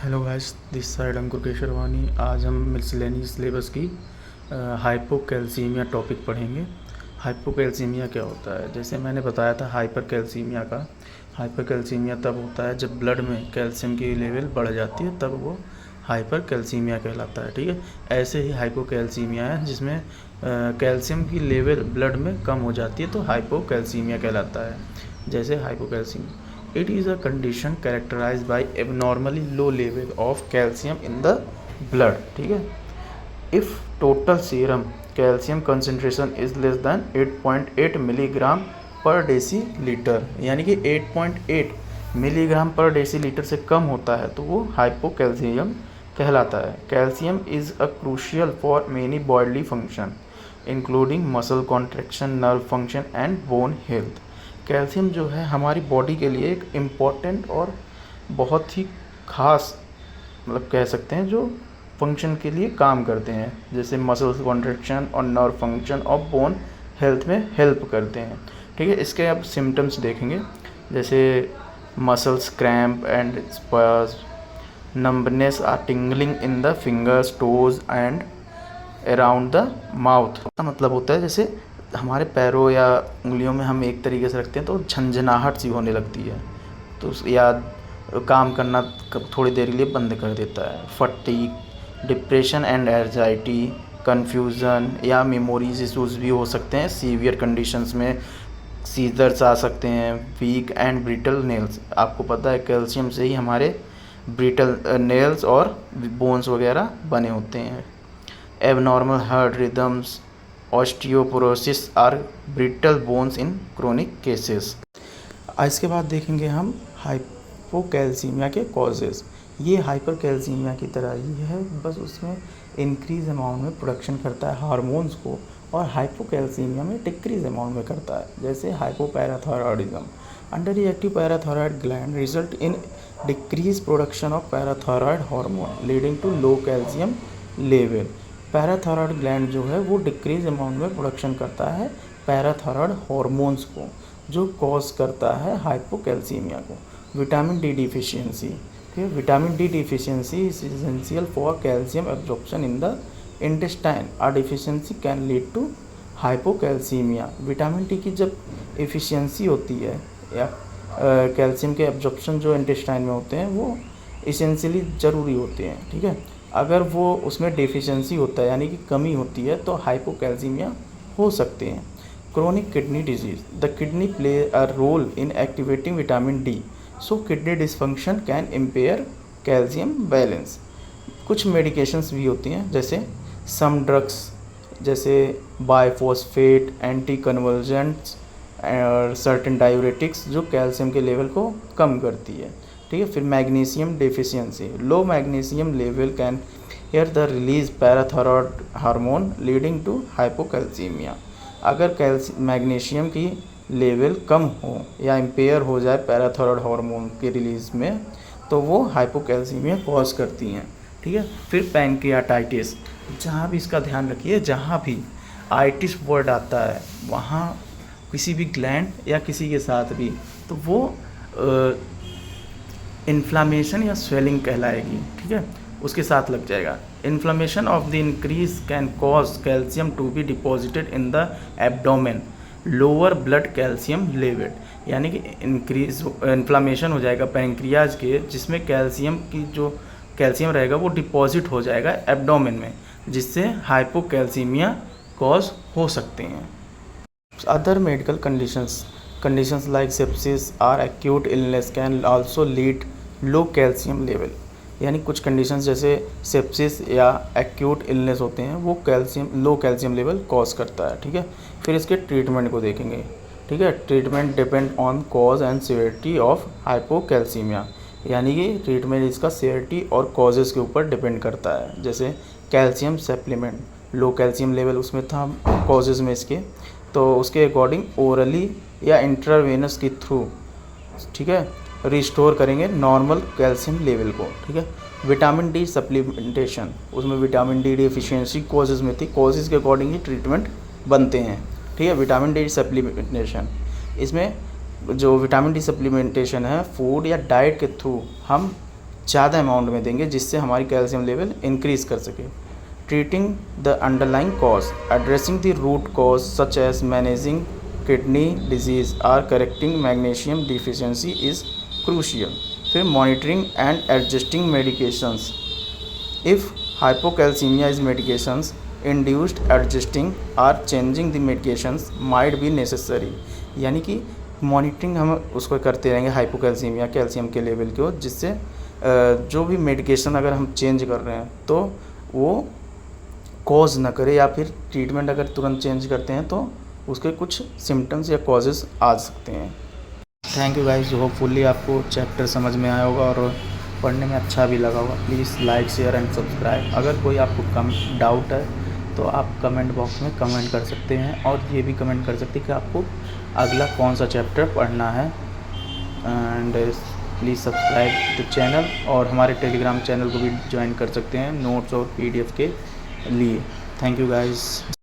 Hello guys, this side अंकुर केशरवानी। आज हम miscellaneous syllabus की हाइपोकैल्सीमिया टॉपिक पढ़ेंगे। हाइपोकैल्सीमिया क्या होता है? जैसे मैंने बताया था हाइपरकैल्सीमिया का। हाइपरकैल्सीमिया तब होता है जब ब्लड में कैल्शियम की लेवल बढ़ जाती है, तब वो हाइपरकैल्सीमिया कहलाता है। ठीक है, ऐसे ही हाइपोकैल्सीमिया है जिसमें कैल्शियम की लेवल ब्लड में कम हो जाती है, तो हाइपोकैल्सीमिया कहलाता है। जैसे hypocalcaemia, it is a condition characterized by abnormally low level of calcium in the blood। ठीक है, if total serum calcium concentration is less than 8.8 milligram पर डेसीलीटर, यानी कि 8.8 मिलीग्राम पर डेसीलीटर से कम होता है तो वो हाइपोकैल्सियम कहलाता है। Calcium is a crucial for many bodily function including muscle contraction, nerve function and bone health. Calcium जो है हमारी बॉडी के लिए एक इम्पॉर्टेंट और बहुत ही ख़ास, मतलब कह सकते हैं, जो फंक्शन के लिए काम करते हैं, जैसे मसल्स कॉन्ट्रैक्शन और नर्व फंक्शन और बोन हेल्थ में हेल्प करते हैं। ठीक है, इसके अब सिम्टम्स देखेंगे, जैसे muscles cramp and spasm, numbness or tingling in the fingers, toes and around the mouth. का मतलब होता है जैसे हमारे पैरों या उंगलियों में हम एक तरीके से रखते हैं तो झंझनाहट सी होने लगती है, तो या काम करना थोड़ी देर के लिए बंद कर देता है। Fatigue, depression and anxiety, confusion या मेमोरीज इशूज़ भी हो सकते हैं। सीवियर कंडीशंस में सीजर्स आ सकते हैं। वीक एंड ब्रिटल नेल्स, आपको पता है कैल्शियम से ही हमारे ब्रिटल नेल्स और बोन्स वगैरह बने होते हैं। Abnormal heart rhythms, osteoporosis or brittle bones in chronic cases. इसके बाद देखेंगे हम हाइपोकैल्सीमिया के कॉजेज़। ये हाइपरकैल्सीमिया की तरह ही है, बस उसमें इंक्रीज अमाउंट में प्रोडक्शन करता है हार्मोन्स को, और हाइपोकैल्सीमिया में डिक्रीज अमाउंट में करता है। जैसे hypoparathyroidism, under reactive parathyroid gland result in decrease production of parathyroid hormone leading to low calcium level. Parathyroid gland जो है वो डिक्रीज अमाउंट में प्रोडक्शन करता है पैराथायरॉयड हार्मोन्स को, जो कॉज करता है हाइपोकैल्सीमिया को। विटामिन डी डिफिशियंसी, ठीक है, vitamin D deficiency is essential for calcium absorption in the intestine. A deficiency can lead to hypocalcaemia. Vitamin D की जब एफिशिएंसी होती है या कैल्शियम के एब्जॉर्प्शन जो इंटेस्टाइन में होते हैं वो इसेंशियली ज़रूरी होते हैं। ठीक है, अगर वो उसमें डेफिशिएंसी होता है यानी कि कमी होती है तो हाइपोकैल्सीमिया हो सकते हैं। Chronic kidney disease, the kidney play a role in activating vitamin D, so kidney dysfunction can impair calcium balance. कुछ मेडिकेशंस भी होती हैं, जैसे सम ड्रग्स जैसे बायफॉस्फेट, एंटी कन्वर्जेंट्स और सर्टेन डायूरेटिक्स जो कैल्शियम के लेवल को कम करती है। ठीक है, फिर magnesium deficiency, low magnesium level can hair the release parathyroid hormone leading to hypocalcaemia. अगर मैग्नीशियम की लेवल कम हो या इम्पेयर हो जाए पैराथायरॉयड हार्मोन के रिलीज में, तो वो हाइपोकैल्सीमिया कॉज करती हैं। ठीक है, फिर पैंक्रियाटाइटिस, जहाँ भी इसका ध्यान रखिए, जहाँ भी आइटिस वर्ड आता है वहाँ किसी भी ग्लैंड या किसी के साथ भी, तो वो इन्फ्लामेशन या स्वेलिंग कहलाएगी। ठीक है, उसके साथ लग जाएगा। Inflammation of the increase can cause calcium to be deposited in the abdomen, lower blood calcium level, यानी कि इंक्रीज इन्फ्लामेशन हो जाएगा पैंक्रियाज के, जिसमें कैल्शियम की जो कैल्शियम रहेगा वो डिपॉजिट हो जाएगा एब्डोमेन में, जिससे हाइपोकैल्सीमिया कॉज हो सकते हैं। Other medical conditions like sepsis or acute illness can also lead low calcium level, यानी कुछ कंडीशंस जैसे सेप्सिस या एक्यूट इलनेस होते हैं वो लो कैल्शियम लेवल कॉज करता है। ठीक है, फिर इसके ट्रीटमेंट को देखेंगे। ठीक है, treatment depend on cause and severity of hypocalcaemia, यानी कि ट्रीटमेंट इसका सिवियरिटी और कॉजेज़ के ऊपर डिपेंड करता है। जैसे कैल्शियम सप्लीमेंट, लो कैल्शियम लेवल उसमें था कॉजेज़ में इसके, तो उसके अकॉर्डिंग ओरली या इंट्रावेनस के थ्रू, ठीक है, रिस्टोर करेंगे नॉर्मल कैल्शियम लेवल को। ठीक है, विटामिन डी सप्लीमेंटेशन, उसमें विटामिन डी डिफिशियंसी कॉजेज़ में थी, कॉजेज़ के अकॉर्डिंग ही ट्रीटमेंट बनते हैं। ठीक है, विटामिन डी सप्लीमेंटेशन, इसमें जो विटामिन डी सप्लीमेंटेशन है फूड या डाइट के थ्रू हम ज़्यादा अमाउंट में देंगे जिससे हमारी कैल्शियम लेवल इंक्रीज़ कर सके। Treating the underlying cause, addressing the root cause such as managing kidney disease और correcting magnesium deficiency is crucial. फिर monitoring and adjusting medications, if hypocalcemia is medications induced, adjusting or changing the medications might be necessary। यानी कि monitoring हम उसको करते रहेंगे hypocalcaemia calcium के level को, जिससे जो भी मेडिकेशन अगर हम चेंज कर रहे हैं तो वो कॉज ना करे, या फिर ट्रीटमेंट अगर तुरंत चेंज करते हैं तो उसके कुछ सिम्टम्स या कॉजेज़ आ सकते हैं। थैंक यू गाइस, होपफुली आपको चैप्टर समझ में आया होगा और पढ़ने में अच्छा भी लगा होगा। Please like share and subscribe. अगर कोई आपको डाउट है तो आप कमेंट बॉक्स में कमेंट कर सकते हैं, और ये भी कमेंट कर सकते हैं कि आपको अगला कौन सा चैप्टर पढ़ना है। And please subscribe the channel, और हमारे टेलीग्राम चैनल को भी ज्वाइन कर सकते हैं नोट्स और PDF के लिए। Thank you guys.